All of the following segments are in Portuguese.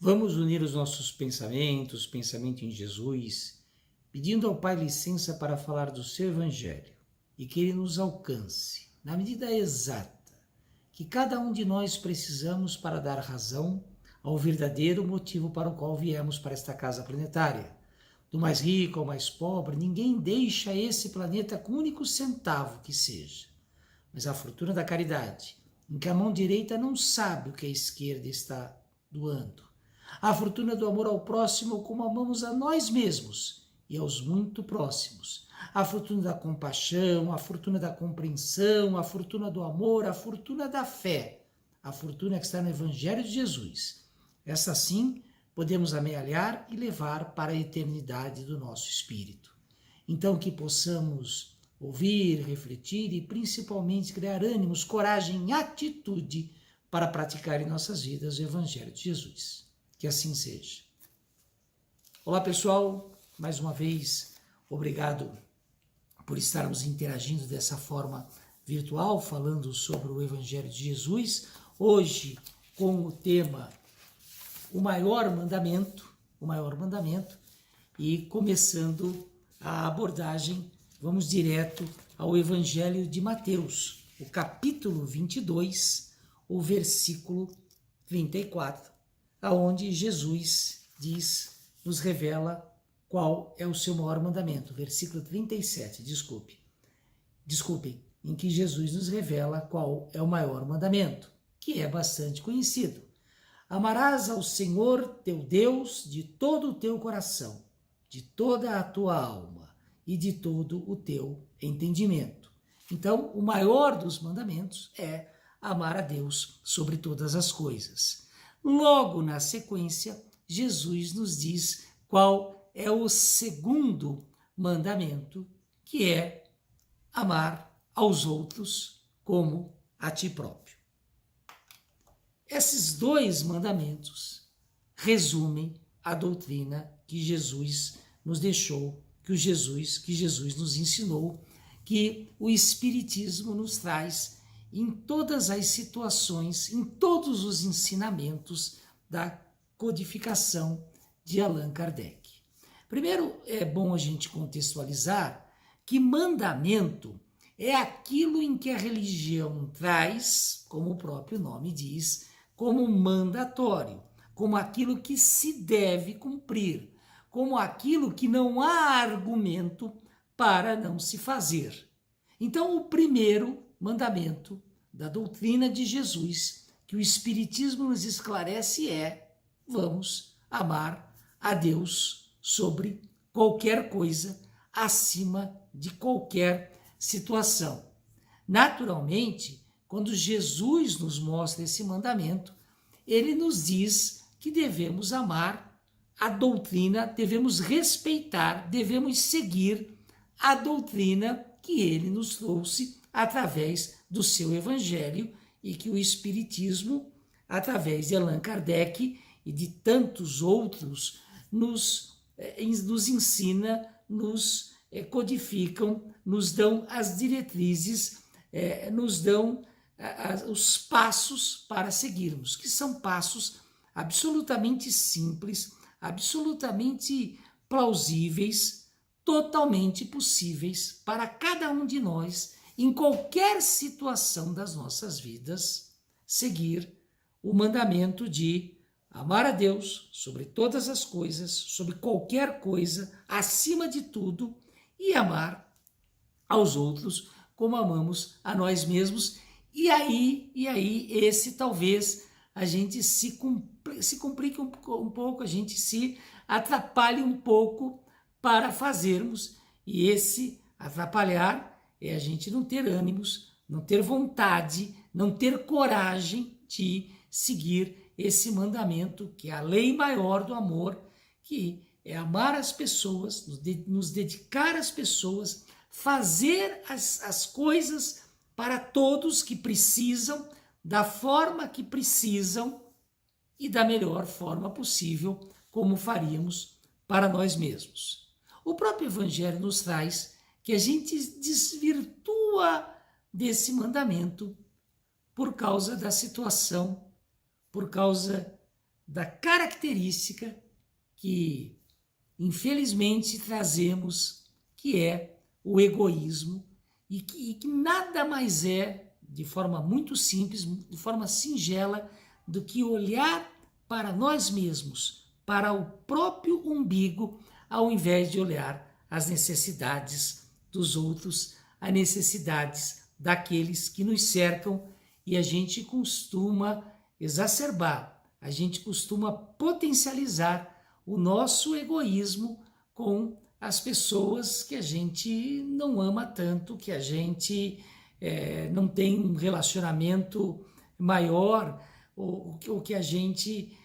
Vamos unir os nossos pensamentos, pensamento em Jesus, pedindo ao Pai licença para falar do seu Evangelho e que Ele nos alcance, na medida exata, que cada um de nós precisamos para dar razão ao verdadeiro motivo para o qual viemos para esta casa planetária. Do mais rico ao mais pobre, ninguém deixa esse planeta com um único centavo que seja. Mas a fortuna da caridade, em que a mão direita não sabe o que a esquerda está doando. A fortuna do amor ao próximo como amamos a nós mesmos e aos muito próximos. A fortuna da compaixão, a fortuna da compreensão, a fortuna do amor, a fortuna da fé. A fortuna que está no Evangelho de Jesus. Essa sim podemos amealhar e levar para a eternidade do nosso espírito. Então que possamos ouvir, refletir e principalmente criar ânimos, coragem e atitude para praticar em nossas vidas o Evangelho de Jesus. Que assim seja. Olá pessoal, mais uma vez, obrigado por estarmos interagindo dessa forma virtual, falando sobre o Evangelho de Jesus. Hoje, com o tema o maior mandamento, e começando a abordagem, vamos direto ao Evangelho de Mateus, o capítulo 22, o versículo 34, aonde Jesus nos revela qual é o seu maior mandamento. Versículo 37, desculpem, em que Jesus nos revela qual é o maior mandamento, que é bastante conhecido. Amarás ao Senhor teu Deus de todo o teu coração, de toda a tua alma e de todo o teu entendimento. Então, o maior dos mandamentos é amar a Deus sobre todas as coisas. Logo na sequência, Jesus nos diz qual é o segundo mandamento, que é amar aos outros como a ti próprio. Esses dois mandamentos resumem a doutrina que Jesus nos deixou, que Jesus nos ensinou, que o Espiritismo nos traz em todas as situações, em todos os ensinamentos da codificação de Allan Kardec. Primeiro, é bom a gente contextualizar que mandamento é aquilo em que a religião traz, como o próprio nome diz, como mandatório, como aquilo que se deve cumprir, como aquilo que não há argumento para não se fazer. Então, o primeiro mandamento da doutrina de Jesus, que o Espiritismo nos esclarece, é: vamos amar a Deus sobre qualquer coisa, acima de qualquer situação. Naturalmente, quando Jesus nos mostra esse mandamento, ele nos diz que devemos amar a doutrina, devemos respeitar, devemos seguir a doutrina que ele nos trouxe através do seu Evangelho e que o Espiritismo, através de Allan Kardec e de tantos outros, nos ensina, nos codificam, nos dão as diretrizes, nos dão os passos para seguirmos, que são passos absolutamente simples, absolutamente plausíveis, totalmente possíveis para cada um de nós, em qualquer situação das nossas vidas, seguir o mandamento de amar a Deus sobre todas as coisas, sobre qualquer coisa, acima de tudo, e amar aos outros como amamos a nós mesmos. E aí esse talvez a gente se complique um pouco, a gente se atrapalhe um pouco para fazermos, e esse atrapalhar é a gente não ter ânimos, não ter vontade, não ter coragem de seguir esse mandamento, que é a lei maior do amor, que é amar as pessoas, nos dedicar às pessoas, fazer as coisas para todos que precisam, da forma que precisam e da melhor forma possível, como faríamos para nós mesmos. O próprio Evangelho nos traz que a gente desvirtua desse mandamento por causa da situação, por causa da característica que, infelizmente, trazemos, que é o egoísmo, e que nada mais é, de forma muito simples, de forma singela, do que olhar para nós mesmos, para o próprio umbigo, ao invés de olhar as necessidades dos outros, as necessidades daqueles que nos cercam, e a gente costuma exacerbar, a gente costuma potencializar o nosso egoísmo com as pessoas que a gente não ama tanto, que a gente não tem um relacionamento maior, ou que a gente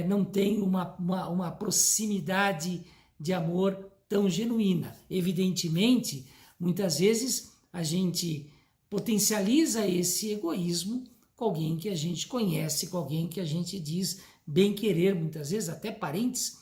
não tem uma proximidade de amor tão genuína. Evidentemente, muitas vezes a gente potencializa esse egoísmo com alguém que a gente conhece, com alguém que a gente diz bem querer, muitas vezes até parentes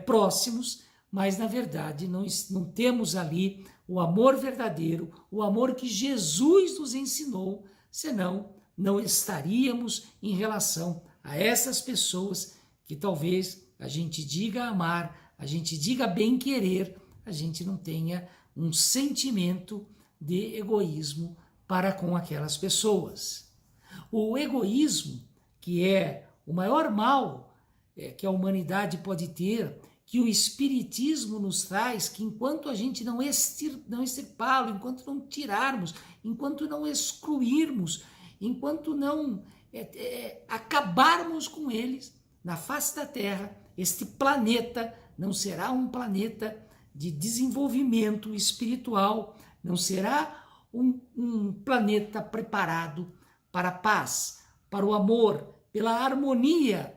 próximos, mas na verdade não temos ali o amor verdadeiro, o amor que Jesus nos ensinou, senão não estaríamos em relação a essas pessoas que talvez a gente diga amar, a gente diga bem querer, a gente não tenha um sentimento de egoísmo para com aquelas pessoas. O egoísmo, que é o maior mal que a humanidade pode ter, que o Espiritismo nos traz, que enquanto a gente não extirpá-lo, enquanto não tirarmos, enquanto não excluirmos, enquanto não acabarmos com eles, na face da Terra, este planeta não será um planeta de desenvolvimento espiritual, não será um planeta preparado para a paz, para o amor, pela harmonia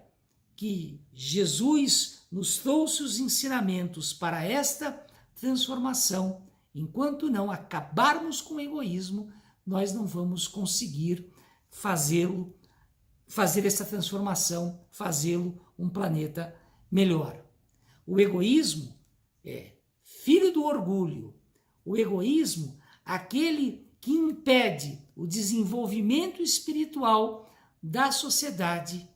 que Jesus nos trouxe os ensinamentos para esta transformação. Enquanto não acabarmos com o egoísmo, nós não vamos conseguir fazer essa transformação, fazê-lo um planeta melhor. O egoísmo é filho do orgulho. O egoísmo, aquele que impede o desenvolvimento espiritual da sociedade,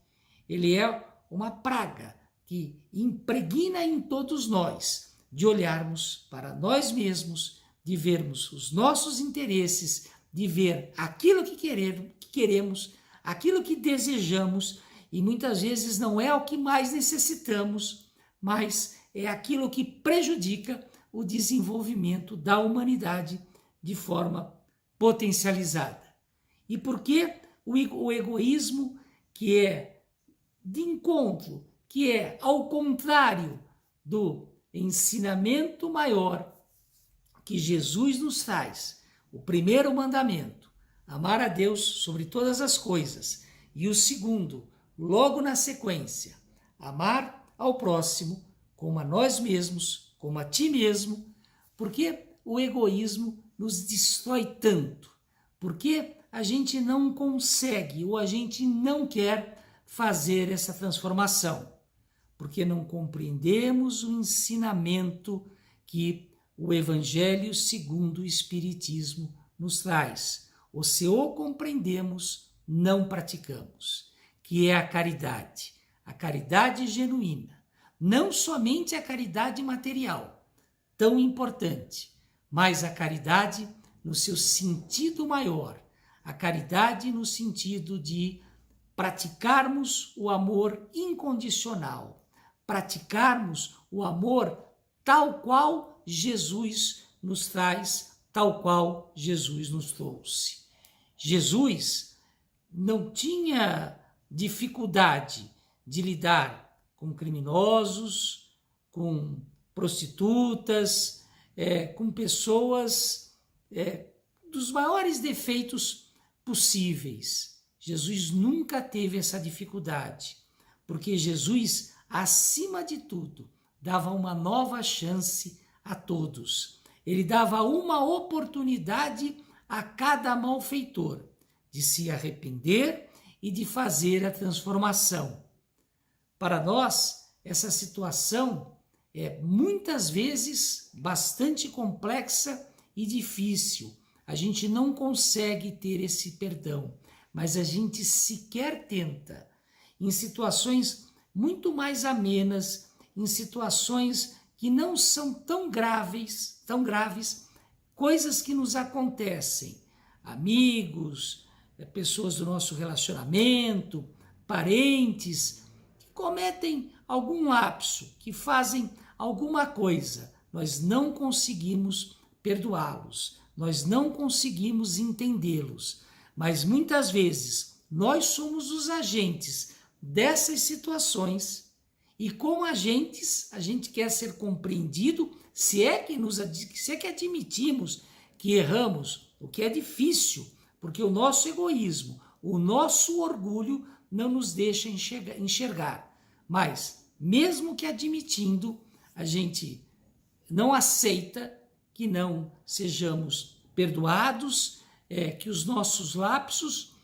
ele é uma praga que impregna em todos nós, de olharmos para nós mesmos, de vermos os nossos interesses, de ver aquilo que queremos, aquilo que desejamos, e muitas vezes não é o que mais necessitamos, mas é aquilo que prejudica o desenvolvimento da humanidade de forma potencializada. E por que o egoísmo, que é de encontro, que é ao contrário do ensinamento maior que Jesus nos traz, o primeiro mandamento, amar a Deus sobre todas as coisas, e o segundo, logo na sequência, amar ao próximo como a nós mesmos, como a ti mesmo, porque o egoísmo nos destrói tanto, porque a gente não consegue ou a gente não quer fazer essa transformação, porque não compreendemos o ensinamento que o Evangelho segundo o Espiritismo nos traz, ou se o compreendemos, não praticamos, que é a caridade genuína, não somente a caridade material, tão importante, mas a caridade no seu sentido maior, a caridade no sentido de praticarmos o amor incondicional, praticarmos o amor tal qual Jesus nos traz, tal qual Jesus nos trouxe. Jesus não tinha dificuldade de lidar com criminosos, com prostitutas, com pessoas dos maiores defeitos possíveis. Jesus nunca teve essa dificuldade, porque Jesus, acima de tudo, dava uma nova chance a todos. Ele dava uma oportunidade a cada malfeitor de se arrepender e de fazer a transformação. Para nós, essa situação é muitas vezes bastante complexa e difícil. A gente não consegue ter esse perdão, mas a gente sequer tenta. Em situações muito mais amenas, em situações que não são tão graves, coisas que nos acontecem, amigos, pessoas do nosso relacionamento, parentes, que cometem algum lapso, que fazem alguma coisa, nós não conseguimos perdoá-los, nós não conseguimos entendê-los, mas muitas vezes nós somos os agentes dessas situações e como agentes a gente quer ser compreendido, se é que admitimos que erramos, o que é difícil, porque o nosso egoísmo, o nosso orgulho não nos deixa enxergar. Mas, mesmo que admitindo, a gente não aceita que não sejamos perdoados, que os nossos lapsos,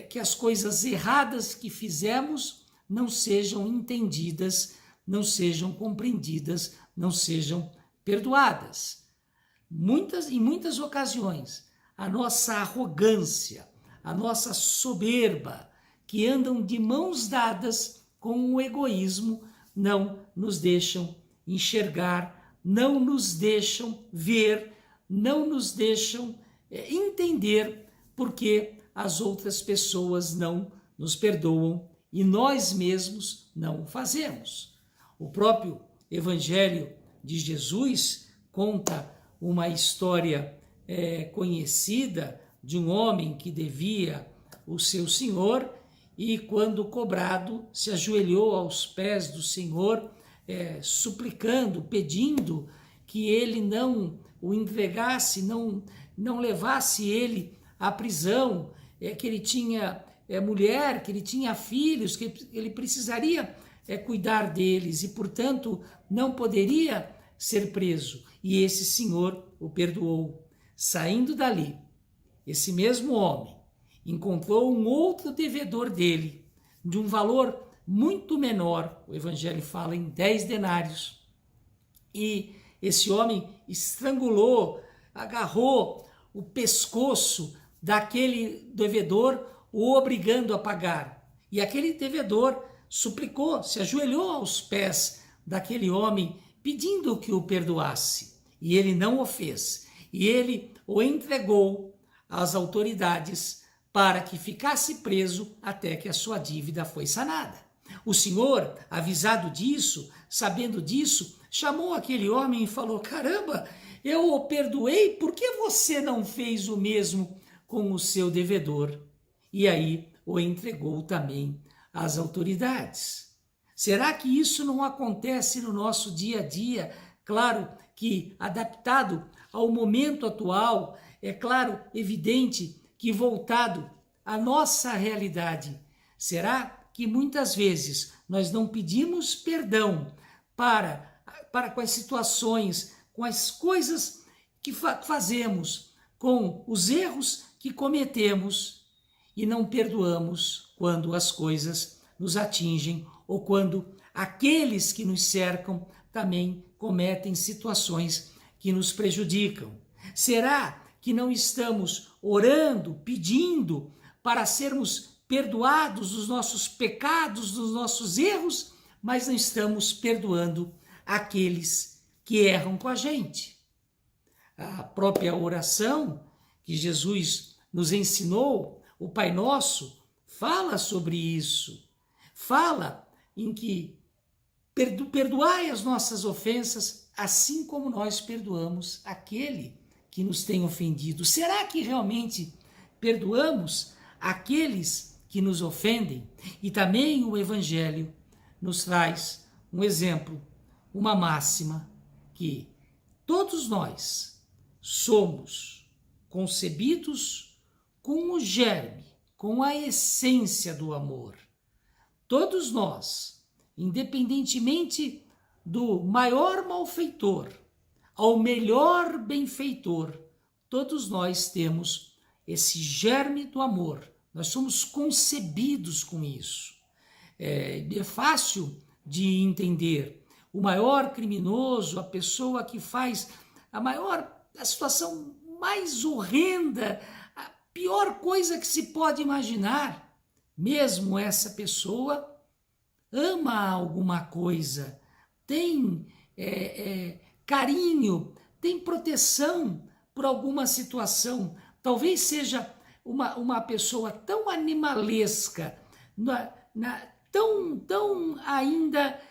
que as coisas erradas que fizemos não sejam entendidas, não sejam compreendidas, não sejam perdoadas. Em muitas ocasiões, a nossa arrogância, a nossa soberba, que andam de mãos dadas com o egoísmo, não nos deixam enxergar, não nos deixam ver, não nos deixam entender porque as outras pessoas não nos perdoam e nós mesmos não o fazemos. O próprio Evangelho de Jesus conta uma história conhecida de um homem que devia o seu senhor e, quando cobrado, se ajoelhou aos pés do Senhor, suplicando, pedindo que ele não o entregasse, não levasse ele à prisão, que ele tinha mulher, que ele tinha filhos, que ele precisaria cuidar deles e, portanto, não poderia ser preso. E esse senhor o perdoou. Saindo dali, esse mesmo homem encontrou um outro devedor dele, de um valor muito menor, o Evangelho fala em 10 denários. E esse homem estrangulou, agarrou o pescoço daquele devedor, o obrigando a pagar. E aquele devedor suplicou, se ajoelhou aos pés daquele homem, pedindo que o perdoasse. E ele não o fez. E ele o entregou às autoridades para que ficasse preso até que a sua dívida foi sanada. O Senhor, avisado disso, sabendo disso, chamou aquele homem e falou: caramba, eu o perdoei, por que você não fez o mesmo com o seu devedor? E aí o entregou também às autoridades. Será que isso não acontece no nosso dia a dia? Claro que adaptado ao momento atual, é claro, evidente que voltado à nossa realidade. Será que muitas vezes nós não pedimos perdão para com as situações, com as coisas que fazemos, com os erros que cometemos e não perdoamos quando as coisas nos atingem ou quando aqueles que nos cercam também cometem situações que nos prejudicam? Será que não estamos orando, pedindo para sermos perdoados dos nossos pecados, dos nossos erros, mas não estamos perdoando aqueles que erram com a gente? A própria oração que Jesus nos ensinou, o Pai Nosso, fala sobre isso. Fala em que perdoai as nossas ofensas, assim como nós perdoamos aquele que nos tem ofendido. Será que realmente perdoamos aqueles que nos ofendem? E também o Evangelho nos traz um exemplo, uma máxima, que todos nós somos concebidos com o germe, com a essência do amor. Todos nós, independentemente do maior malfeitor ao melhor benfeitor, todos nós temos esse germe do amor. Nós somos concebidos com isso. É fácil de entender. O maior criminoso, a pessoa que faz a situação mais horrenda, a pior coisa que se pode imaginar, mesmo essa pessoa ama alguma coisa, tem carinho, tem proteção por alguma situação. Talvez seja uma pessoa tão animalesca, tão ainda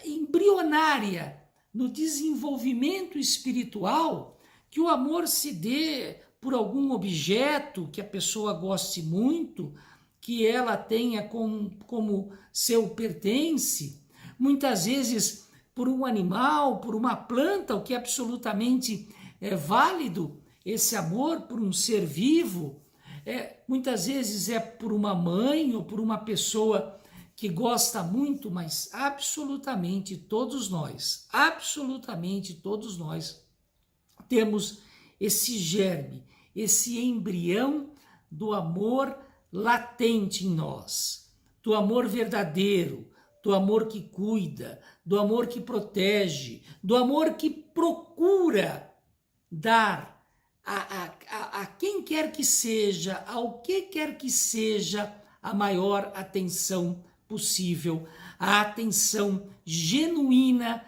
embrionária no desenvolvimento espiritual, que o amor se dê por algum objeto que a pessoa goste muito, que ela tenha como seu pertence, muitas vezes por um animal, por uma planta, o que é absolutamente válido, esse amor por um ser vivo, muitas vezes é por uma mãe ou por uma pessoa que gosta muito, mas absolutamente todos nós temos esse germe, esse embrião do amor latente em nós, do amor verdadeiro, do amor que cuida, do amor que protege, do amor que procura dar a quem quer que seja, ao que quer que seja, a maior atenção possível, a atenção genuína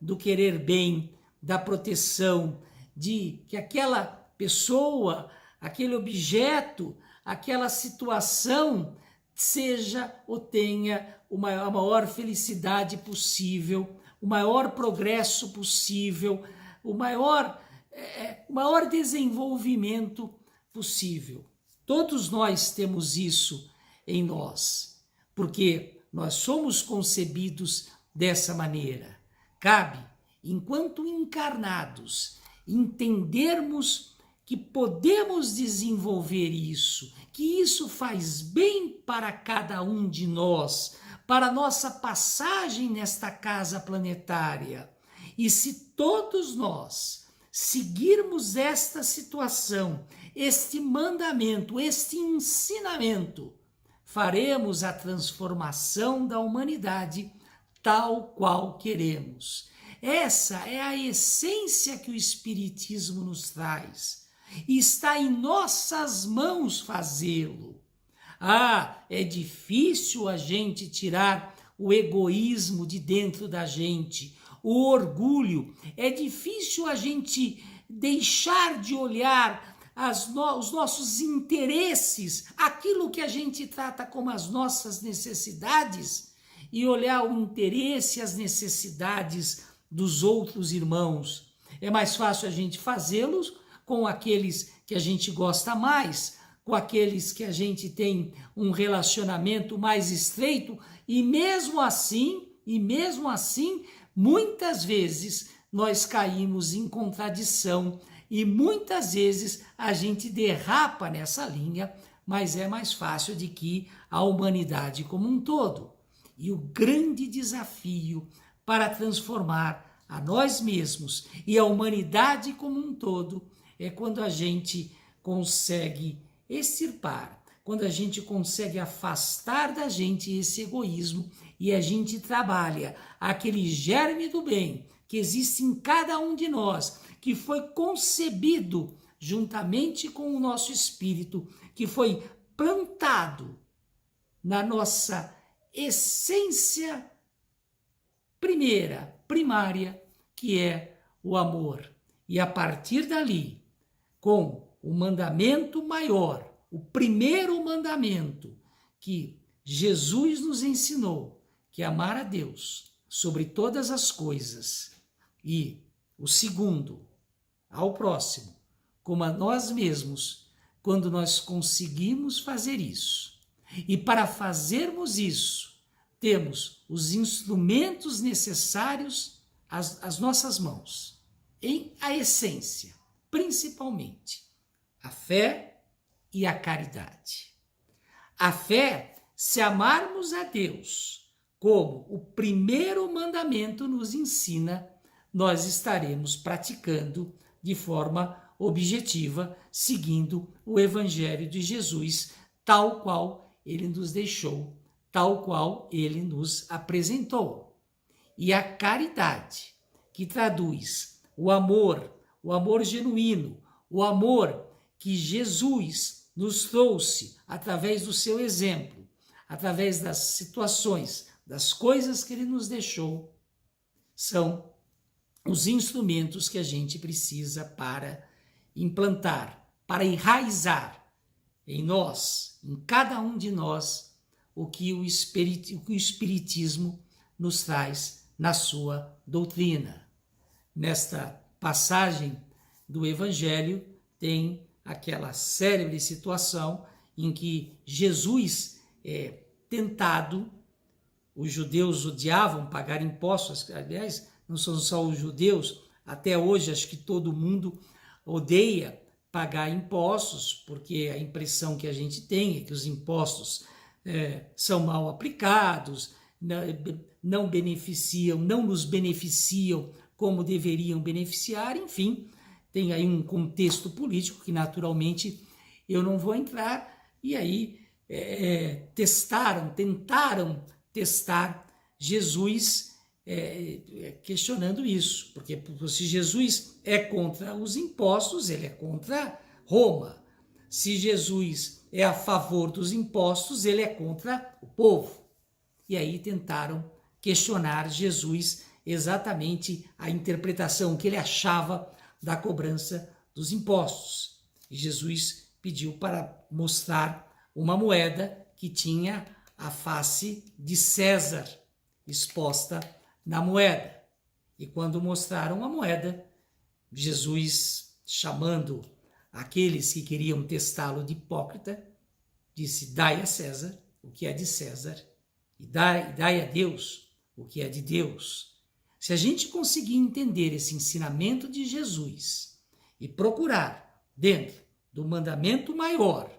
do querer bem, da proteção, de que aquela pessoa, aquele objeto, aquela situação seja ou tenha a maior felicidade possível, o maior progresso possível, o maior desenvolvimento possível. Todos nós temos isso em nós, porque nós somos concebidos dessa maneira. Cabe, enquanto encarnados, entendermos que podemos desenvolver isso, que isso faz bem para cada um de nós, para a nossa passagem nesta casa planetária. E se todos nós seguirmos esta situação, este mandamento, este ensinamento, faremos a transformação da humanidade tal qual queremos. Essa é a essência que o Espiritismo nos traz. E está em nossas mãos fazê-lo. É difícil a gente tirar o egoísmo de dentro da gente, o orgulho. É difícil a gente deixar de olhar os nossos interesses, aquilo que a gente trata como as nossas necessidades, e olhar o interesse e as necessidades dos outros irmãos. É mais fácil a gente fazê-los com aqueles que a gente gosta mais, com aqueles que a gente tem um relacionamento mais estreito, e mesmo assim, muitas vezes nós caímos em contradição e muitas vezes a gente derrapa nessa linha, mas é mais fácil de que a humanidade como um todo. E o grande desafio para transformar a nós mesmos e a humanidade como um todo é quando a gente consegue extirpar, quando a gente consegue afastar da gente esse egoísmo e a gente trabalha aquele germe do bem que existe em cada um de nós, que foi concebido juntamente com o nosso espírito, que foi plantado na nossa essência primária, que é o amor. E a partir dali, com o mandamento maior, o primeiro mandamento que Jesus nos ensinou, que é amar a Deus sobre todas as coisas, e o segundo, ao próximo, como a nós mesmos, quando nós conseguimos fazer isso. E para fazermos isso, temos os instrumentos necessários às nossas mãos, em a essência, principalmente a fé e a caridade. A fé, se amarmos a Deus, como o primeiro mandamento nos ensina, nós estaremos praticando de forma objetiva, seguindo o Evangelho de Jesus, tal qual ele nos deixou, tal qual ele nos apresentou. E a caridade, que traduz o amor genuíno, o amor que Jesus nos trouxe através do seu exemplo, através das situações, das coisas que ele nos deixou, são os instrumentos que a gente precisa para implantar, para enraizar em nós, em cada um de nós, o que o Espiritismo nos traz na sua doutrina. Nesta passagem do Evangelho tem aquela célebre situação em que Jesus é tentado. Os judeus odiavam pagar impostos, aliás, não são só os judeus, até hoje acho que todo mundo odeia pagar impostos, porque a impressão que a gente tem é que os impostos são mal aplicados, não beneficiam, não nos beneficiam como deveriam beneficiar, enfim, tem aí um contexto político que naturalmente eu não vou entrar, e aí tentaram testar Jesus questionando isso, porque se Jesus é contra os impostos, ele é contra Roma. Se Jesus é a favor dos impostos, ele é contra o povo. E aí tentaram questionar Jesus exatamente a interpretação que ele achava da cobrança dos impostos. E Jesus pediu para mostrar uma moeda que tinha a face de César exposta na moeda. E quando mostraram a moeda, Jesus, chamando aqueles que queriam testá-lo de hipócrita, disse: dai a César o que é de César e dai a Deus o que é de Deus. Se a gente conseguir entender esse ensinamento de Jesus e procurar, dentro do mandamento maior,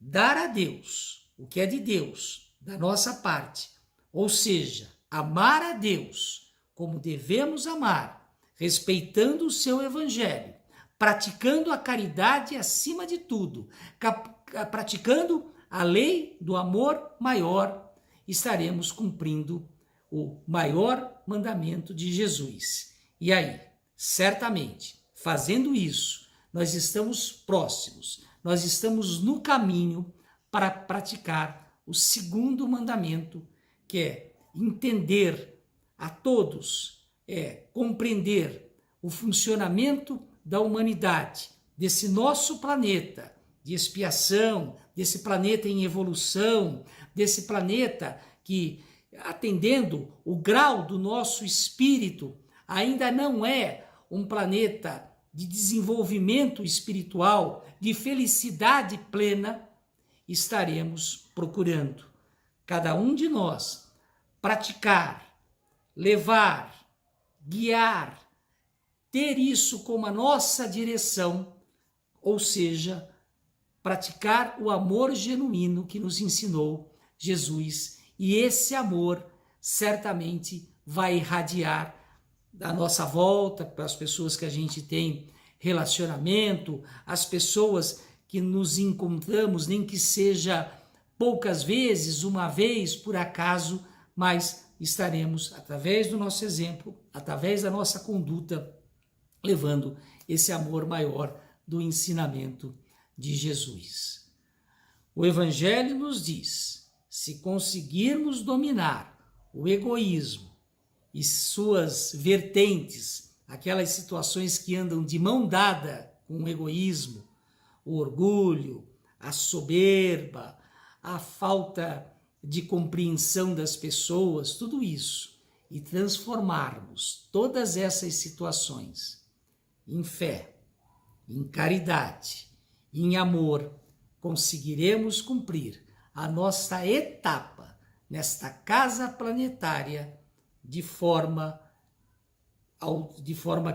dar a Deus o que é de Deus, da nossa parte, ou seja, amar a Deus como devemos amar, respeitando o seu evangelho, praticando a caridade acima de tudo, praticando a lei do amor maior, estaremos cumprindo o maior mandamento de Jesus. E aí, certamente, fazendo isso, nós estamos próximos, nós estamos no caminho para praticar o segundo mandamento, que é entender a todos, compreender o funcionamento da humanidade, desse nosso planeta de expiação, desse planeta em evolução, desse planeta que, atendendo o grau do nosso espírito, ainda não é um planeta de desenvolvimento espiritual, de felicidade plena, estaremos procurando, cada um de nós, praticar, levar, guiar, ter isso como a nossa direção, ou seja, praticar o amor genuíno que nos ensinou Jesus. E esse amor certamente vai irradiar da nossa volta, para as pessoas que a gente tem relacionamento, as pessoas que nos encontramos, nem que seja poucas vezes, uma vez, por acaso, mas estaremos, através do nosso exemplo, através da nossa conduta, levando esse amor maior do ensinamento de Jesus. O Evangelho nos diz: se conseguirmos dominar o egoísmo e suas vertentes, aquelas situações que andam de mão dada com o egoísmo, o orgulho, a soberba, a falta de compreensão das pessoas, tudo isso, e transformarmos todas essas situações em fé, em caridade, em amor, conseguiremos cumprir a nossa etapa nesta casa planetária de forma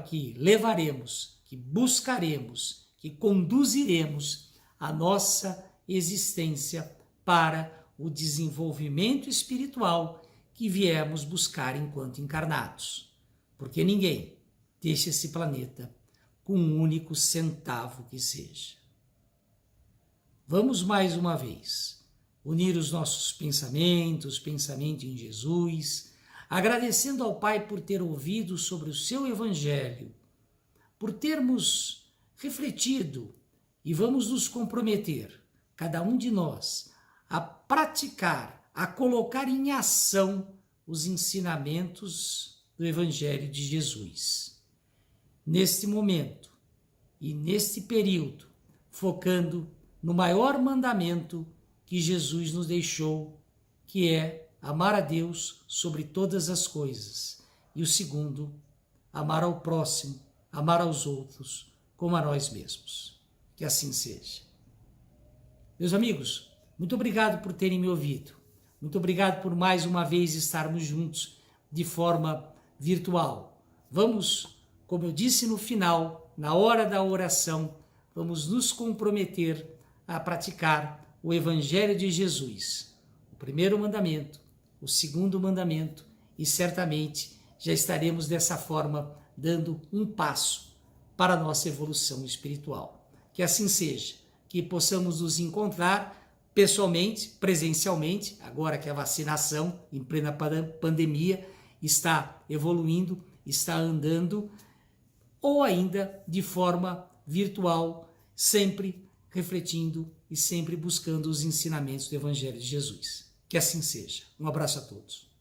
que levaremos, que buscaremos, que conduziremos a nossa existência para o desenvolvimento espiritual que viemos buscar enquanto encarnados. Porque ninguém deixa esse planeta com um único centavo que seja. Vamos mais uma vez unir os nossos pensamentos, pensamento em Jesus, agradecendo ao Pai por ter ouvido sobre o seu Evangelho, por termos refletido, e vamos nos comprometer, cada um de nós, a praticar, a colocar em ação os ensinamentos do Evangelho de Jesus. Neste momento e neste período, focando no maior mandamento que Jesus nos deixou, que é amar a Deus sobre todas as coisas. E o segundo, amar ao próximo, amar aos outros, como a nós mesmos. Que assim seja. Meus amigos, muito obrigado por terem me ouvido. Muito obrigado por mais uma vez estarmos juntos de forma virtual. Vamos, como eu disse no final, na hora da oração, vamos nos comprometer a praticar o Evangelho de Jesus. O primeiro mandamento, o segundo mandamento, e certamente já estaremos dessa forma dando um passo para a nossa evolução espiritual. Que assim seja, que possamos nos encontrar pessoalmente, presencialmente, agora que a vacinação em plena pandemia está evoluindo, está andando, ou ainda de forma virtual, sempre refletindo e sempre buscando os ensinamentos do Evangelho de Jesus. Que assim seja. Um abraço a todos.